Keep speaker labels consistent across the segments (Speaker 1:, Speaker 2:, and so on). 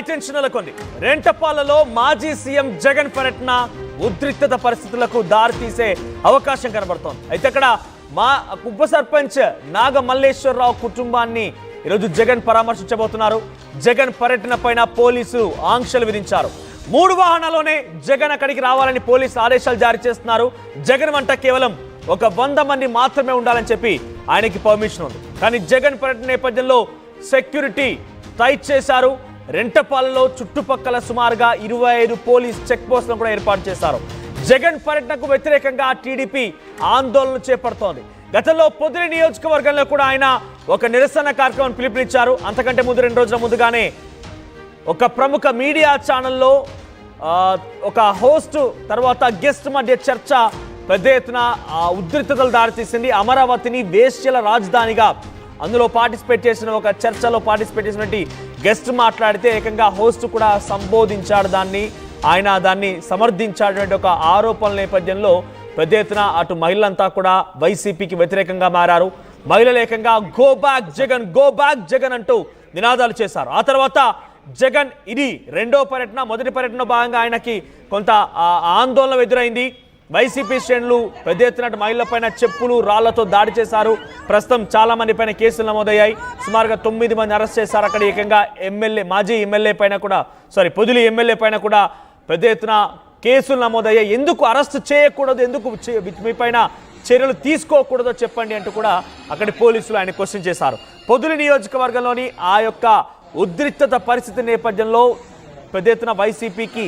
Speaker 1: Tension నెలకొంది. రెంటపాలలో మాజీ CM Jagan పర్యటన ఉద్రిక్తత పరిస్థితులకు దారితీసే అవకాశం కనబడుతోంది. అయితే అక్కడ ఉప సర్పంచ్ నాగ మల్లేశ్వరరావు కుటుంబాన్ని ఈరోజు జగన్ పరామర్శించబోతున్నారు. జగన్ పర్యటన పైన పోలీసులు ఆంక్షలు విధించారు. 3 వాహనాల్లోనే జగన్ అక్కడికి రావాలని పోలీసులు ఆదేశాలు జారీ చేస్తున్నారు. జగన్ వంట కేవలం ఒక 100 మంది మాత్రమే ఉండాలని చెప్పి ఆయనకి పర్మిషన్ ఉంది. కానీ జగన్ పర్యటన నేపథ్యంలో సెక్యూరిటీ టైట్ చేశారు. రెంటపాలలో చుట్టుపక్కల సుమారుగా 25 పోలీస్ చెక్ పోస్టులను కూడా ఏర్పాటు చేశారు. జగన్ పర్యటనకు వ్యతిరేకంగా టీడీపీ ఆందోళన చేపడుతోంది. గతంలో పొదిలి నియోజకవర్గంలో కూడా ఆయన ఒక నిరసన కార్యక్రమం పిలుపునిచ్చారు. అంతకంటే ముందు 2 రోజుల ముందుగానే ఒక ప్రముఖ మీడియా ఛానల్లో ఒక హోస్ట్ తర్వాత గెస్ట్ మధ్య చర్చ పెద్ద ఎత్తున ఉద్రిక్తతలు దారితీసింది. అమరావతిని వేశ్యల రాజధానిగా అందులో పార్టిసిపేట్ చేసిన ఒక చర్చలో పార్టిసిపేట్ చేసినటువంటి గెస్ట్ మాట్లాడితే ఏకంగా హోస్ట్ కూడా సంబోధించాడు. ఆయన దాన్ని సమర్థించాడనే ఒక ఆరోపణల నేపథ్యంలో పెద్ద ఎత్తున అటు మహిళలంతా కూడా వైసీపీకి వ్యతిరేకంగా మారారు. మహిళలు ఏకంగా go back Jagan, go back Jagan అంటూ నినాదాలు చేశారు. ఆ తర్వాత జగన్ ఇది 2వ పర్యటన. మొదటి పర్యటన భాగంగా ఆయనకి కొంత ఆందోళన ఎదురైంది. వైసీపీ శ్రేణులు పెద్ద ఎత్తున మహిళలపైన చెప్పులు రాళ్లతో దాడి చేశారు. ప్రస్తుతం చాలా మంది పైన కేసులు నమోదయ్యాయి. సుమారుగా 9 మంది అరెస్ట్ చేశారు. అక్కడ ఏకంగా మాజీ ఎమ్మెల్యే పైన కూడా పొదిలి ఎమ్మెల్యే పైన కూడా పెద్ద ఎత్తున కేసులు నమోదయ్యాయి. ఎందుకు అరెస్ట్ చేయకూడదు, ఎందుకు మీ పైన చర్యలు తీసుకోకూడదో చెప్పండి అంటూ కూడా అక్కడి పోలీసులు ఆయన క్వశ్చన్ చేశారు. పొదిలి నియోజకవర్గంలోని ఆ యొక్క ఉద్రిక్తత పరిస్థితి నేపథ్యంలో పెద్ద ఎత్తున వైసీపీకి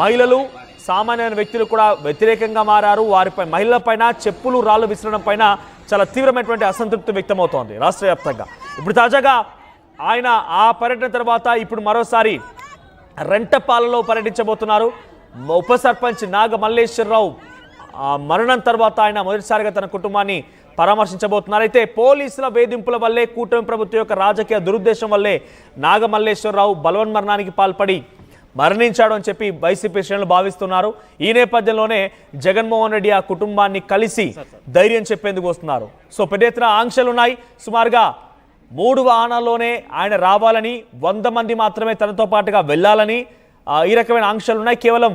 Speaker 1: మహిళలు సామాన్యమైన వ్యక్తులు కూడా వ్యతిరేకంగా మారారు. వారిపై మహిళలపైన చెప్పులు రాళ్లు విసరడం పైన చాలా తీవ్రమైనటువంటి అసంతృప్తి వ్యక్తమవుతోంది రాష్ట్ర వ్యాప్తంగా. ఇప్పుడు తాజాగా ఆయన ఆ పర్యటన తర్వాత ఇప్పుడు మరోసారి రెంటపాలలో పర్యటించబోతున్నారు. ఉప సర్పంచ్ నాగ మల్లేశ్వరరావు మరణం తర్వాత ఆయన మొదటిసారిగా తన కుటుంబాన్ని పరామర్శించబోతున్నారు. అయితే పోలీసుల వేధింపుల వల్లే, కూటమి ప్రభుత్వం యొక్క రాజకీయ దురుద్దేశం వల్లే నాగ మల్లేశ్వరరావు బలవన్మరణానికి పాల్పడి మరణించాడు అని చెప్పి వైసీపీ శ్రేణులు భావిస్తున్నారు. ఈ నేపథ్యంలోనే జగన్మోహన్ రెడ్డి ఆ కుటుంబాన్ని కలిసి ధైర్యం చెప్పేందుకు వస్తున్నారు. సో పెద్ద ఎత్తున ఆంక్షలు ఉన్నాయి. సుమారుగా 3 వాహనాల్లోనే ఆయన రావాలని, 100 మంది మాత్రమే తనతో పాటుగా వెళ్ళాలని ఈ రకమైన ఆంక్షలు ఉన్నాయి. కేవలం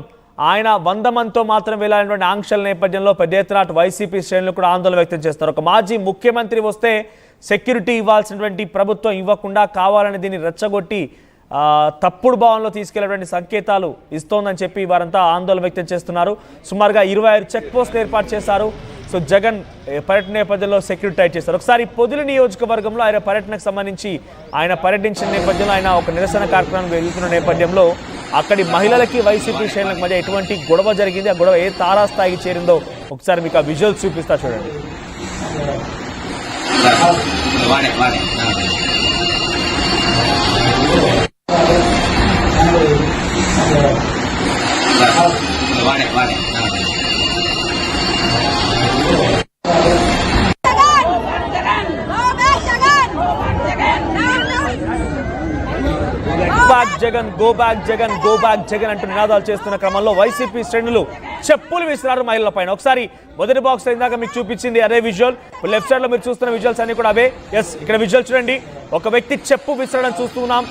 Speaker 1: ఆయన 100 మందితో మాత్రం వెళ్ళాలనేటువంటి ఆంక్షల నేపథ్యంలో పెద్ద ఎత్తున వైసీపీ శ్రేణులు కూడా ఆందోళన వ్యక్తం చేస్తారు. ఒక మాజీ ముఖ్యమంత్రి వస్తే సెక్యూరిటీ ఇవ్వాల్సినటువంటి ప్రభుత్వం ఇవ్వకుండా కావాలని దీన్ని రెచ్చగొట్టి తప్పుడు భావనలో తీసుకెళ్లేటువంటి సంకేతాలు ఇస్తోందని చెప్పి వారంతా ఆందోళన వ్యక్తం చేస్తున్నారు. సుమారుగా 25 చెక్ పోస్టులు ఏర్పాటు చేశారు. సో జగన్ పర్యటన నేపథ్యంలో సెక్యూరిటీ టైట్ చేశారు. ఒకసారి పొదిలి నియోజకవర్గంలో ఆయన పర్యటనకు సంబంధించి ఆయన పర్యటించిన నేపథ్యంలో ఆయన ఒక నిరసన కార్యక్రమం వెళ్తున్న నేపథ్యంలో అక్కడి మహిళలకి వైసీపీ శ్రేణులకు మధ్య ఎటువంటి గొడవ జరిగింది, ఆ గొడవ ఏ తారాస్థాయికి చేరిందో ఒకసారి మీకు ఆ విజువల్స్ చూపిస్తా చూడండి. Jagan, go back Jagan, go back Jagan అంటూ నినాదాలు చేస్తున్న క్రమంలో వైసీపీ శ్రేణులు చెప్పులు విసిరారు మహిళల పైన. ఒకసారి మొదటి బాక్స్ ఇందాక మీకు చూపించింది అదే విజువల్. లెఫ్ట్ సైడ్ లో మీరు చూస్తున్న విజువల్స్ అన్ని కూడా అవే. ఇక్కడ విజువల్ చూడండి. ఒక వ్యక్తి చెప్పు విసరడం చూస్తున్నాం.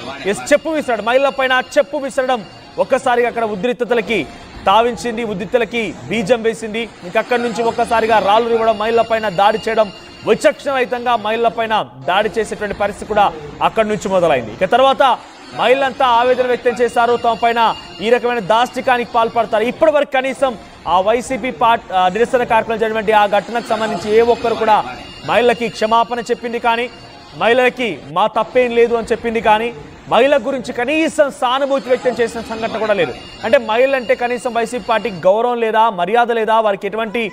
Speaker 1: చెప్పు విసరడం, మహిళల పైన చెప్పు విసరడం ఒక్కసారిగా అక్కడ ఉద్రిక్తతలకి తావించింది, ఉద్రిక్తలకి బీజం వేసింది. ఇంకక్కడి నుంచి ఒక్కసారిగా రాళ్లు ఇవ్వడం, మహిళల పైన దాడి చేయడం, విచక్షణరహితంగా మహిళల పైన దాడి చేసేటువంటి పరిస్థితి కూడా అక్కడి నుంచి మొదలైంది. ఇక తర్వాత మహిళలంతా ఆవేదన వ్యక్తం చేశారు. తమ పైన ఈ రకమైన దాష్టికానికి పాల్పడతారు. ఇప్పటి వరకు కనీసం ఆ వైసీపీ నిరసన కార్యక్రమం జరిగినటువంటి ఆ ఘటనకు సంబంధించి ఏ ఒక్కరు కూడా మహిళలకి క్షమాపణ చెప్పింది కానీ, మహిళలకి మా తప్పేం లేదు అని చెప్పింది కానీ, మహిళల గురించి కనీసం సానుభూతి వ్యక్తం చేసిన సంఘటన కూడా లేదు. అంటే మహిళలంటే కనీసం వైసీపీ పార్టీకి గౌరవం లేదా, మర్యాద లేదా, వారికి ఎటువంటి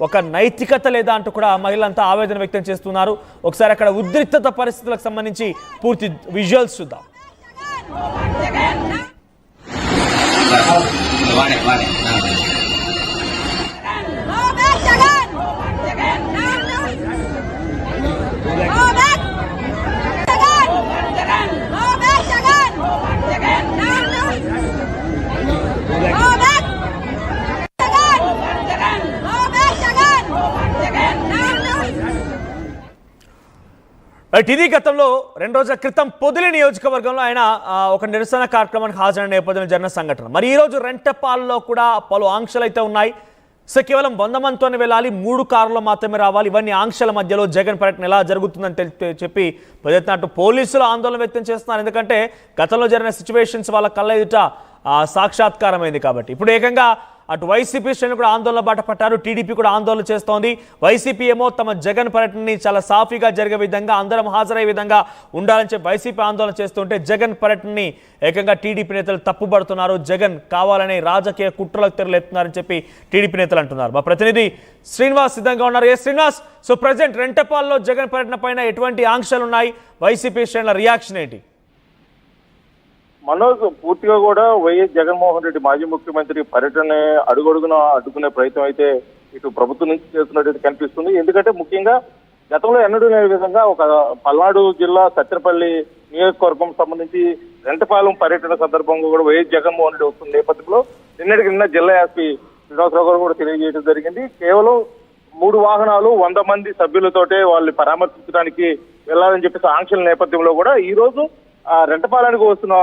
Speaker 1: ఒక నైతికత లేదా అంటూ కూడా మహిళలంతా ఆవేదన వ్యక్తం చేస్తున్నారు. ఒకసారి అక్కడ ఉద్రిక్తత పరిస్థితులకు సంబంధించి పూర్తి విజువల్స్ చూద్దాం. రైట్, ఇది గతంలో 2 రోజుల క్రితం పొదిలి నియోజకవర్గంలో ఆయన ఒక నిరసన కార్యక్రమానికి హాజరైన నేపథ్యంలో జరిగిన సంఘటన. మరి ఈ రోజు రెంటపాలలో కూడా పలు ఆంక్షలు అయితే ఉన్నాయి. సో కేవలం 100 మందితోనే వెళ్ళాలి, 3 కార్లలో మాత్రమే రావాలి. ఇవన్నీ ఆంక్షల మధ్యలో జగన్ పర్యటన ఎలా జరుగుతుందని చెప్పి ప్రజెత్తినట్టు పోలీసులు ఆందోళన వ్యక్తం చేస్తున్నారు. ఎందుకంటే గతంలో జరిగిన సిచ్యువేషన్స్ వాళ్ళ కళ్ళ ఎదుట సాక్షాత్కారమైంది కాబట్టి. ఇప్పుడు ఏకంగా అటు వైసీపీ శ్రేణులు కూడా ఆందోళన బాట పట్టారు, టీడీపీ కూడా ఆందోళన చేస్తోంది. వైసీపీ ఏమో తమ జగన్ పర్యటనని చాలా సాఫీగా జరిగే విధంగా, అందరం హాజరయ్యే విధంగా ఉండాలని చెప్పి వైసీపీ ఆందోళన చేస్తుంటే జగన్ పర్యటనని ఏకంగా టీడీపీ నేతలు తప్పుపడుతున్నారు. జగన్ కావాలనే రాజకీయ కుట్రలకు తెరలేస్తున్నారని చెప్పి టీడీపీ నేతలు అంటున్నారు. మా ప్రతినిధి శ్రీనివాస్ సిద్ధంగా ఉన్నారు. ఏ శ్రీనివాస్, సో ప్రజెంట్ రెంటపాల్లో జగన్ పర్యటన పైన ఎటువంటి ఆంక్షలు ఉన్నాయి, వైసీపీ శ్రేణుల రియాక్షన్ ఏంటి?
Speaker 2: మనోజ్, పూర్తిగా కూడా వైఎస్ జగన్మోహన్ రెడ్డి మాజీ ముఖ్యమంత్రి పర్యటన అడుగడుగున అడ్డుకునే ప్రయత్నం అయితే ఇటు ప్రభుత్వం నుంచి చేస్తున్నట్టు కనిపిస్తుంది. ఎందుకంటే ముఖ్యంగా గతంలో ఎన్నడూ లేని విధంగా ఒక పల్నాడు జిల్లా సత్తెనపల్లి నియోజకవర్గం సంబంధించి రెంటపాలెం పర్యటన సందర్భంగా కూడా వైఎస్ జగన్మోహన్ రెడ్డి వస్తున్న నేపథ్యంలో నిన్న జిల్లా ఎస్పీ శ్రీనివాసరావు గారు కూడా తెలియజేయడం జరిగింది. కేవలం 3 వాహనాలు 100 మంది సభ్యులతోటే వాళ్ళని పరామర్శించడానికి వెళ్లాలని చెప్పేసి ఆంక్షల నేపథ్యంలో కూడా ఈ రోజు రెంటపాలెనికి వస్తున్న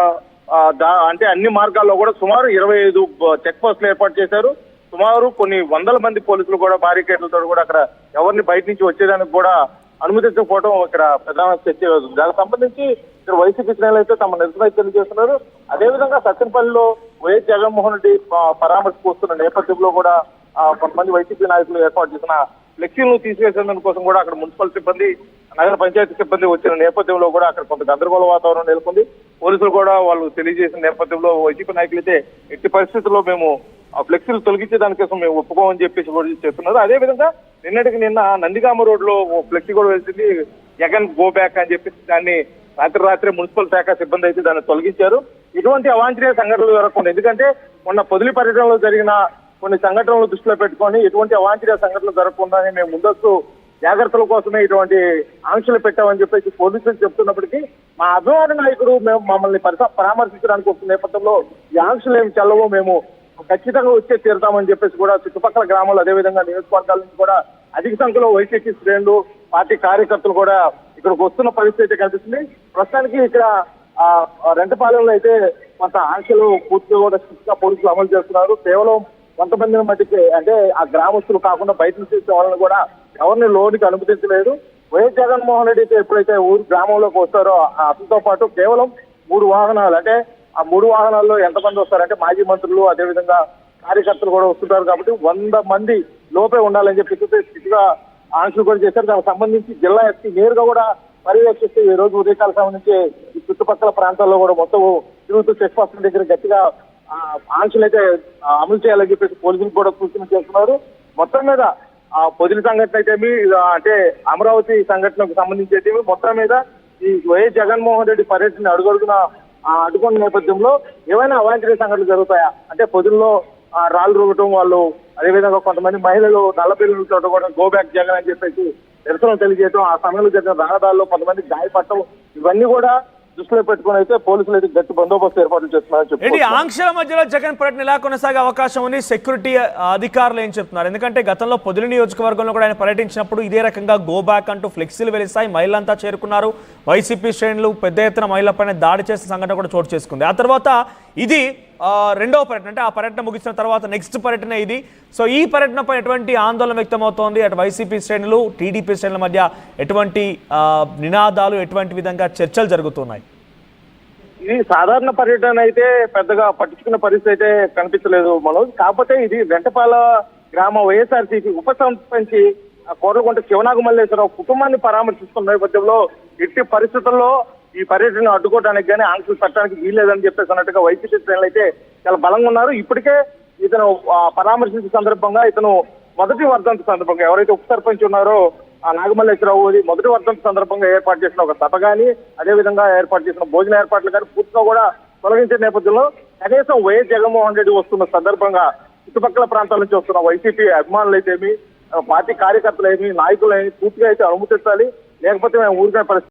Speaker 2: అంటే అన్ని మార్గాల్లో కూడా సుమారు 25 చెక్ పోస్టులు ఏర్పాటు చేశారు. సుమారు కొన్ని 100 మంది పోలీసులు కూడా బారికేడ్లతో కూడా అక్కడ ఎవరిని బయట నుంచి వచ్చేదానికి కూడా అనుమతించకపోవడం ఇక్కడ ప్రధాన చర్చ. దానికి సంబంధించి ఇక్కడ వైసీపీ శ్రేణులు అయితే తమ నిరసన తెలియజేస్తున్నారు. అదేవిధంగా సత్తెనపల్లిలో వైఎస్ జగన్మోహన్ రెడ్డి పరామర్శకు వస్తున్న నేపథ్యంలో కూడా కొంతమంది వైసీపీ నాయకులు ఏర్పాటు చేసిన ఫ్లెక్సీలను తీసివేసేందుకు కోసం కూడా అక్కడ మున్సిపల్ సిబ్బంది, నగర పంచాయతీ సిబ్బంది వచ్చిన నేపథ్యంలో కూడా అక్కడ కొంత గందరగోళ వాతావరణం నెలకొంది. పోలీసులు కూడా వాళ్ళు తెలియజేసిన నేపథ్యంలో వైసీపీ నాయకులు అయితే ఎట్టి పరిస్థితుల్లో మేము ఆ ఫ్లెక్సీలు తొలగించే దానికోసం మేము ఒప్పుకోమని చెప్పేసి కూడా చేస్తున్నారు. అదేవిధంగా నిన్న నందిగామ రోడ్ లో ఫ్లెక్సీ కూడా వెళ్తుంది, జగన్ గో బ్యాక్ అని చెప్పేసి దాన్ని రాత్రి మున్సిపల్ శాఖ సిబ్బంది అయితే దాన్ని తొలగించారు. ఇటువంటి అవాంఛనీయ సంఘటనలు జరగకుండా, ఎందుకంటే మొన్న పొదిలి పర్యటనలో జరిగిన కొన్ని సంఘటనలు దృష్టిలో పెట్టుకొని ఎటువంటి అవాంఛనీయ సంఘటనలు జరగకుండా మేము ముందస్తు జాగ్రత్తల కోసమే ఇటువంటి ఆంక్షలు పెట్టామని చెప్పేసి పోలీసులు చెప్తున్నప్పటికీ మా అభిమాన నాయకుడు మేము మమ్మల్ని పరామర్శించడానికి వస్తున్న నేపథ్యంలో ఈ ఆంక్షలు ఏమి చల్లవో, మేము ఖచ్చితంగా వచ్చే తీరుతామని చెప్పేసి కూడా చుట్టుపక్కల గ్రామాలు అదేవిధంగా నియోజకవర్గాల నుంచి కూడా అధిక సంఖ్యలో వైసీపీ శ్రేణులు, పార్టీ కార్యకర్తలు కూడా ఇక్కడికి వస్తున్న పరిస్థితి కనిపిస్తుంది. ప్రస్తుతానికి ఇక్కడ రెంటపాలెంలో అయితే కొంత ఆంక్షలు పూర్తిగా కూడా స్ట్రిక్ట్గా పోలీసులు అమలు చేస్తున్నారు. కేవలం కొంతమందిని మట్టికి, అంటే ఆ గ్రామస్తులు కాకుండా బయట నుంచి వచ్చే వాళ్ళని కూడా ఎవరిని లోనికి అనుమతించలేదు. వైఎస్ జగన్మోహన్ రెడ్డి అయితే ఎప్పుడైతే ఊరు గ్రామంలోకి వస్తారో అతనితో పాటు కేవలం 3 వాహనాలు, అంటే ఆ 3 వాహనాల్లో ఎంతమంది వస్తారంటే మాజీ మంత్రులు అదేవిధంగా కార్యకర్తలు కూడా వస్తుంటారు కాబట్టి 100 మంది లోపే ఉండాలని చెప్పి స్థితిగా ఆంక్షలు కూడా చేశారు. దానికి సంబంధించి జిల్లా ఎస్పీ నేరుగా కూడా పర్యవేక్షిస్తూ ఈ రోజు ఉదయకాల సంబంధించి ఈ చుట్టుపక్కల ప్రాంతాల్లో కూడా మొత్తం తిరుగుతూ చెక్ పోస్టుల దగ్గర గట్టిగా ఆంక్షలు అయితే అమలు చేయాలని చెప్పేసి పోలీసులు కూడా సూచన చేస్తున్నారు. మొత్తం మీద పొదిలి సంఘటన అయితే అంటే అమరావతి సంఘటనకు సంబంధించి అయితే మొత్తం మీద ఈ వైఎస్ జగన్మోహన్ రెడ్డి పర్యటన అడుగడుగున అడ్డుకున్న నేపథ్యంలో ఏమైనా అవాంఛనీయ సంఘటనలు జరుగుతాయా, అంటే పొదిల్లో రాళ్ళు రువ్వటం, వాళ్ళు అదేవిధంగా కొంతమంది మహిళలు నల్లపిల్లలతో కూడా గో బ్యాక్ జగన్ అని చెప్పేసి నిరసన తెలియజేయడం, ఆ సమయంలో జరిగిన రహదారుల్లో కొంతమంది గాయపడటం, ఇవన్నీ కూడా దృష్టిలో పెట్టుకుని అయితే పోలీసులు అయితే గట్టి బందోబస్తు ఏర్పాట్లు చేస్తున్నారని చెప్పి.
Speaker 1: ఆంక్షల మధ్యలో జగన్ పర్యటన ఎలా కొనసాగే అవకాశం ఉంది, సెక్యూరిటీ అధికారులు ఏం చెప్తున్నారు? ఎందుకంటే గతంలో పొదిలి నియోజకవర్గంలో కూడా ఆయన పర్యటించినప్పుడు ఇదే రకంగా గో బ్యాక్ అంటూ ఫ్లెక్సీలు వెలిస్తాయి, మహిళలంతా చేరుకున్నారు. వైసీపీ శ్రేణులు పెద్ద ఎత్తున మహిళలపైన దాడి చేసిన సంఘటన కూడా చోటు చేసుకుంది. ఆ తర్వాత ఇది 2వ పర్యటన, అంటే ఆ పర్యటన ముగిసిన తర్వాత నెక్స్ట్ పర్యటన ఇది. సో ఈ పర్యటనపై ఎటువంటి ఆందోళన వ్యక్తమవుతోంది, అటు వైసీపీ శ్రేణులు టీడీపీ శ్రేణుల మధ్య ఎటువంటి నినాదాలు, ఎటువంటి విధంగా చర్చలు జరుగుతున్నాయి?
Speaker 2: ఇది సాధారణ పర్యటన అయితే పెద్దగా పట్టించుకున్న పరిస్థితి అయితే కనిపించలేదు మనోజ్. కాకపోతే ఇది రెంటపాల గ్రామ వైఎస్ఆర్సీపీ ఉప సర్పంచి కోర్లగుంట శివనాగ మల్లేశ్వరరావు కుటుంబాన్ని పరామర్శిస్తున్న నేపథ్యంలో ఎట్టి పరిస్థితుల్లో ఈ పర్యటన అడ్డుకోవడానికి కానీ ఆంక్షలు పెట్టడానికి వీల్లేదని చెప్పేసి అన్నట్టుగా వైసీపీ శ్రేణులు అయితే చాలా బలంగా ఉన్నారు. ఇప్పటికే ఇతను పరామర్శించే సందర్భంగా ఇతను మొదటి వర్ధంతి సందర్భంగా ఎవరైతే ఉప సర్పంచ్ ఉన్నారో నాగమల్లేశ్వరరావు మొదటి వర్ధంతి సందర్భంగా ఏర్పాటు చేసిన ఒక సభ కానీ అదేవిధంగా ఏర్పాటు చేసిన భోజన ఏర్పాట్లు కానీ పూర్తిగా కూడా తొలగించే నేపథ్యంలో కనీసం వైఎస్ జగన్మోహన్ రెడ్డి వస్తున్న సందర్భంగా చుట్టుపక్కల ప్రాంతాల నుంచి వస్తున్న వైసీపీ అభిమానులు అయితేమి, పార్టీ కార్యకర్తలు ఏమి, నాయకులు ఏమి పూర్తిగా అయితే అనుమతించాలి, లేకపోతే మేము ఊరికే పరిస్థితి